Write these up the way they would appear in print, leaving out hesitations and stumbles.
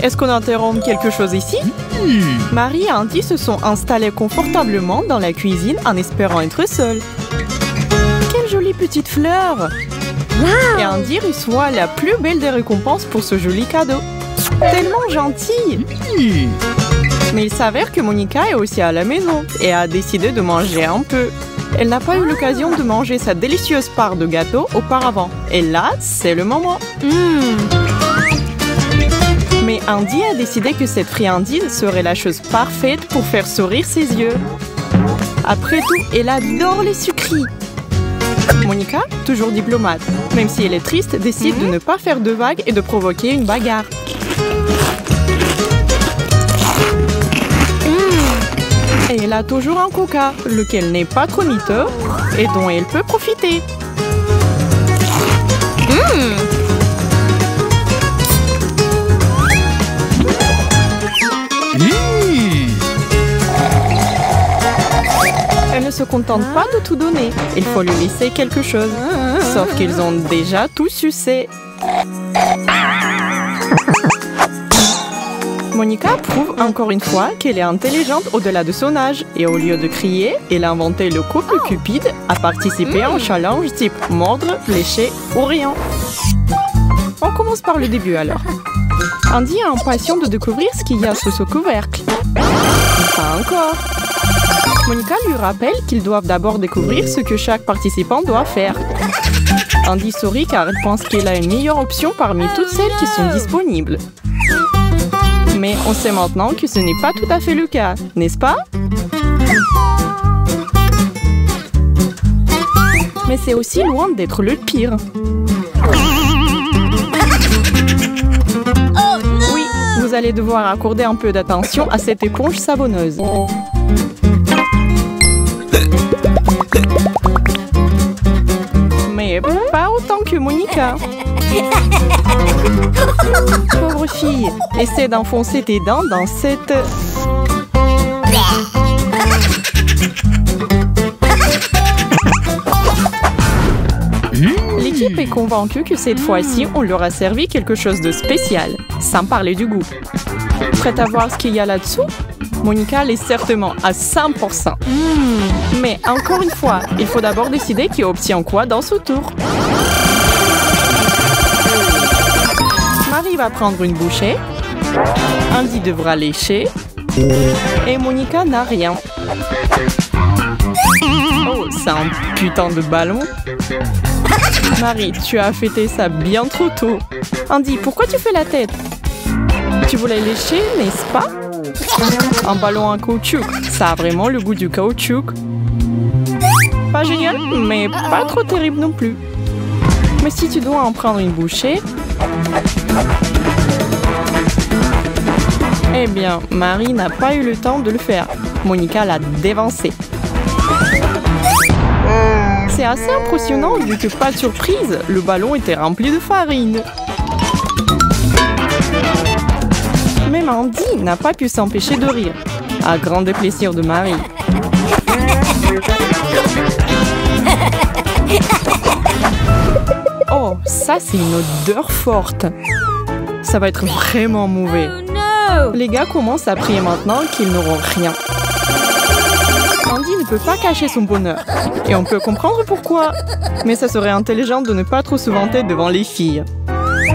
est-ce qu'on interrompt quelque chose ici? Marie et Andy se sont installés confortablement dans la cuisine en espérant être seuls. Quelle jolie petite fleur! Et Andy reçoit la plus belle des récompenses pour ce joli cadeau. Tellement gentil! Mais il s'avère que Monica est aussi à la maison et a décidé de manger un peu. Elle n'a pas eu l'occasion de manger sa délicieuse part de gâteau auparavant. Et là, c'est le moment. Mais Andy a décidé que cette friandise serait la chose parfaite pour faire sourire ses yeux. Après tout, elle adore les sucreries. Monica, toujours diplomate, même si elle est triste, décide de ne pas faire de vagues et de provoquer une bagarre. Et elle a toujours un coca, lequel n'est pas trop miteux et dont elle peut profiter. Elle ne se contente pas de tout donner, il faut lui laisser quelque chose. Sauf qu'ils ont déjà tout sucé. Monica prouve encore une fois qu'elle est intelligente au-delà de son âge. Et au lieu de crier, elle a inventé le couple cupide à participer à un challenge type mordre, lécher ou rien. On commence par le début alors. Andy est impatient de découvrir ce qu'il y a sous ce couvercle. Pas encore. Monica lui rappelle qu'ils doivent d'abord découvrir ce que chaque participant doit faire. Andy sourit car elle pense qu'elle a une meilleure option parmi toutes celles qui sont disponibles. Mais on sait maintenant que ce n'est pas tout à fait le cas, n'est-ce pas? Mais c'est aussi loin d'être le pire. Oui, vous allez devoir accorder un peu d'attention à cette éponge savonneuse. Mais pas autant que Monica. Pauvre fille, essaie d'enfoncer tes dents dans cette... L'équipe est convaincue que cette fois-ci, on leur a servi quelque chose de spécial, sans parler du goût. Prête à voir ce qu'il y a là-dessous? Monica l'est certainement à 100%. Mais encore une fois, il faut d'abord décider qui obtient quoi dans ce tour. Marie va prendre une bouchée, Andy devra lécher, et Monica n'a rien. Oh, c'est un putain de ballon. Marie, tu as fêté ça bien trop tôt. Andy, pourquoi tu fais la tête? Tu voulais lécher, n'est-ce pas? Un ballon en caoutchouc, ça a vraiment le goût du caoutchouc. Pas génial, mais pas trop terrible non plus. Mais si tu dois en prendre une bouchée... Eh bien, Marie n'a pas eu le temps de le faire. Monica l'a dévancé. C'est assez impressionnant vu que, pas de surprise, le ballon était rempli de farine. Même Andy n'a pas pu s'empêcher de rire, à grand déplaisir de Marie. Oh, ça c'est une odeur forte. Ça va être vraiment mauvais. Les gars commencent à prier maintenant qu'ils n'auront rien. Andy ne peut pas cacher son bonheur. Et on peut comprendre pourquoi. Mais ça serait intelligent de ne pas trop se vanter devant les filles.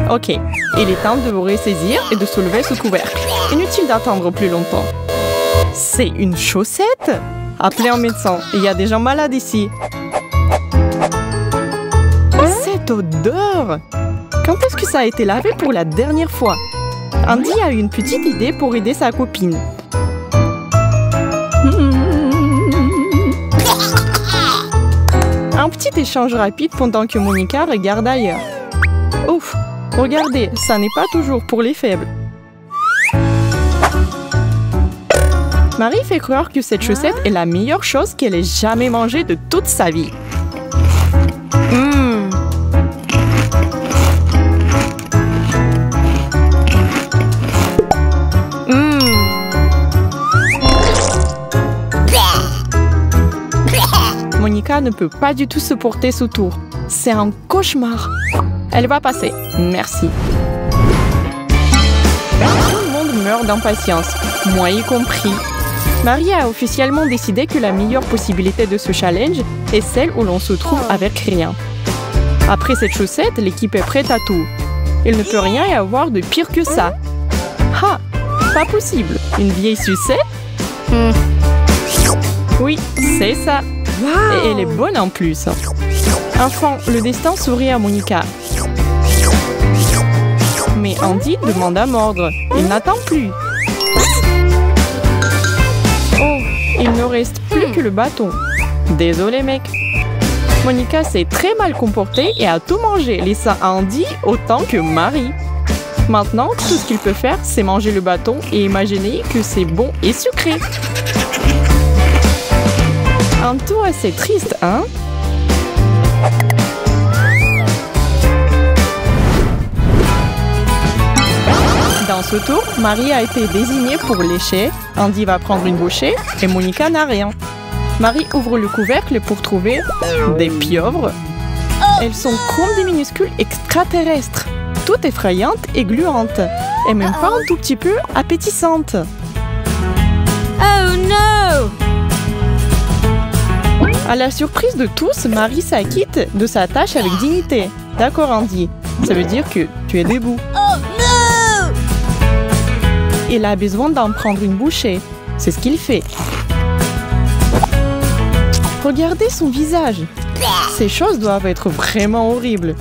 Ok, il est temps de vous ressaisir et de soulever ce couvercle. Inutile d'attendre plus longtemps. C'est une chaussette? Appelez un médecin, il y a des gens malades ici. Cette odeur! Quand est-ce que ça a été lavé pour la dernière fois? Andy a eu une petite idée pour aider sa copine. Un petit échange rapide pendant que Monica regarde ailleurs. Ouf, regardez, ça n'est pas toujours pour les faibles. Marie fait croire que cette chaussette est la meilleure chose qu'elle ait jamais mangée de toute sa vie. Monica ne peut pas du tout se porter ce tour. C'est un cauchemar. Elle va passer. Merci. meurt d'impatience, moi y compris. Marie a officiellement décidé que la meilleure possibilité de ce challenge est celle où l'on se trouve avec rien. Après cette chaussette, l'équipe est prête à tout. Il ne peut rien y avoir de pire que ça. Ah, pas possible. Une vieille sucette? Oui, c'est ça. Et elle est bonne en plus. Enfin, le destin sourit à Monica. Mais Andy demande à mordre. Il n'attend plus. Oh, il ne reste plus que le bâton. Désolé, mec. Monica s'est très mal comportée et a tout mangé, laissant Andy autant que Marie. Maintenant, tout ce qu'il peut faire, c'est manger le bâton et imaginer que c'est bon et sucré. Un tour assez triste, hein? Dans ce tour, Marie a été désignée pour lécher, Andy va prendre une bouchée et Monica n'a rien. Marie ouvre le couvercle pour trouver des pieuvres. Elles sont comme des minuscules extraterrestres, toutes effrayantes et gluantes, et même pas un tout petit peu appétissantes. Oh non! À la surprise de tous, Marie s'acquitte de sa tâche avec dignité. D'accord, Andy, ça veut dire que tu es debout. Oh non! Il a besoin d'en prendre une bouchée. C'est ce qu'il fait. Regardez son visage. Ces choses doivent être vraiment horribles.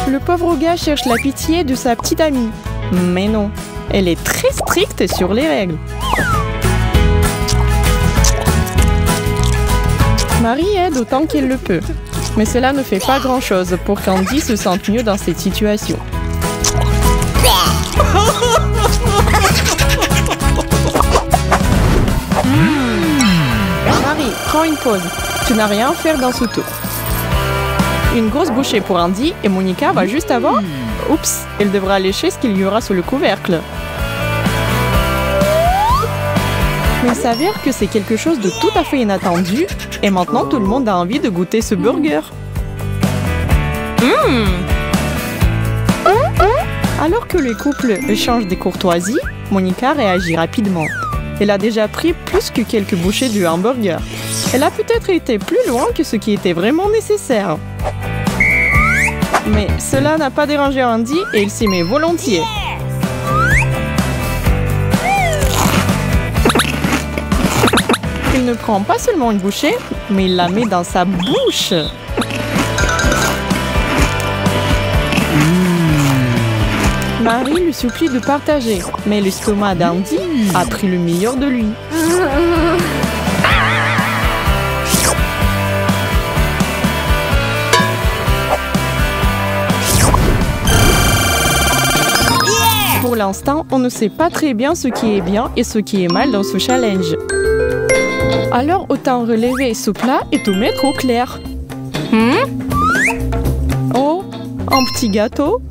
Le pauvre gars cherche la pitié de sa petite amie. Mais non, elle est très stricte sur les règles. Marie aide autant qu'elle le peut. Mais cela ne fait pas grand-chose pour qu'Andy se sente mieux dans cette situation. Marie, prends une pause. Tu n'as rien à faire dans ce tour. Une grosse bouchée pour Andy et Monica va juste avant. Oups, elle devra lécher ce qu'il y aura sous le couvercle. Mais il s'avère que c'est quelque chose de tout à fait inattendu et maintenant tout le monde a envie de goûter ce burger. Alors que le couple échange des courtoisies, Monica réagit rapidement. Elle a déjà pris plus que quelques bouchées du hamburger. Elle a peut-être été plus loin que ce qui était vraiment nécessaire. Mais cela n'a pas dérangé Andy et il s'y met volontiers. Il ne prend pas seulement une bouchée, mais il la met dans sa bouche. Marie lui supplie de partager, mais l'estomac d'Andy a pris le meilleur de lui. Pour l'instant, on ne sait pas très bien ce qui est bien et ce qui est mal dans ce challenge. Alors autant relever ce plat et tout mettre au clair. Oh, un petit gâteau.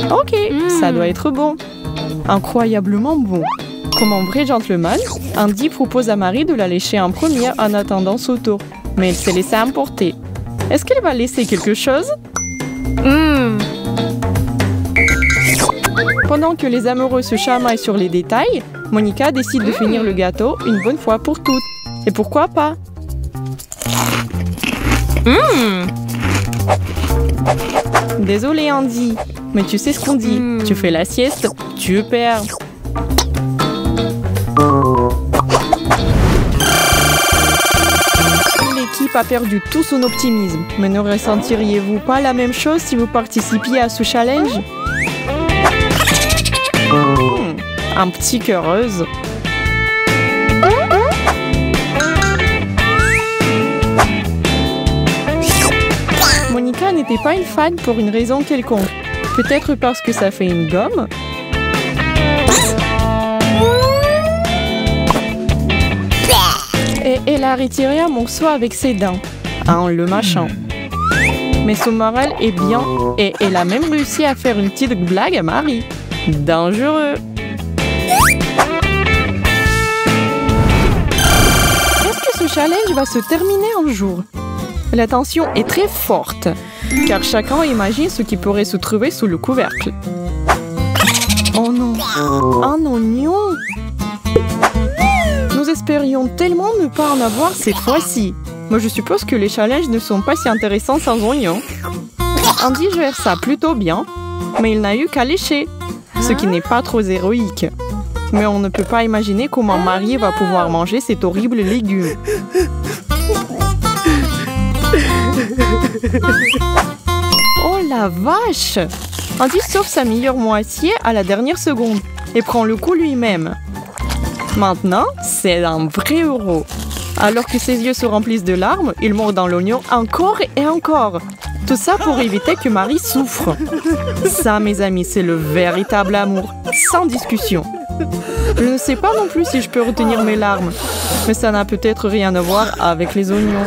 Ok, ça doit être bon. Incroyablement bon. Comme un vrai gentleman, Andy propose à Marie de la lécher en première en attendant son tour. Mais elle s'est laissée emporter. Est-ce qu'elle va laisser quelque chose? Pendant que les amoureux se chamaillent sur les détails, Monica décide de finir le gâteau une bonne fois pour toutes. Et pourquoi pas? Désolé Andy, mais tu sais ce qu'on dit. Tu fais la sieste, tu perds. L'équipe a perdu tout son optimisme. Mais ne ressentiriez-vous pas la même chose si vous participiez à ce challenge? Un petit cœureuse. Monica n'était pas une fan pour une raison quelconque. Peut-être parce que ça fait une gomme. Et elle a retiré un morceau avec ses dents, en le mâchant. Mais son moral est bien et elle a même réussi à faire une petite blague à Marie. Dangereux. Est-ce que ce challenge va se terminer un jour. La tension est très forte, car chacun imagine ce qui pourrait se trouver sous le couvercle. Oh non, un oignon! Nous espérions tellement ne pas en avoir cette fois-ci. Mais je suppose que les challenges ne sont pas si intéressants sans oignons. Andy gère ça plutôt bien, mais il n'a eu qu'à lécher, ce qui n'est pas trop héroïque. Mais on ne peut pas imaginer comment Marie va pouvoir manger cet horrible légume. Oh la vache! Andy sauve sa meilleure moitié à la dernière seconde et prend le coup lui-même. Maintenant, c'est un vrai héros. Alors que ses yeux se remplissent de larmes, il mord dans l'oignon encore et encore. Tout ça pour éviter que Marie souffre. Ça, mes amis, c'est le véritable amour, sans discussion. Je ne sais pas non plus si je peux retenir mes larmes, mais ça n'a peut-être rien à voir avec les oignons.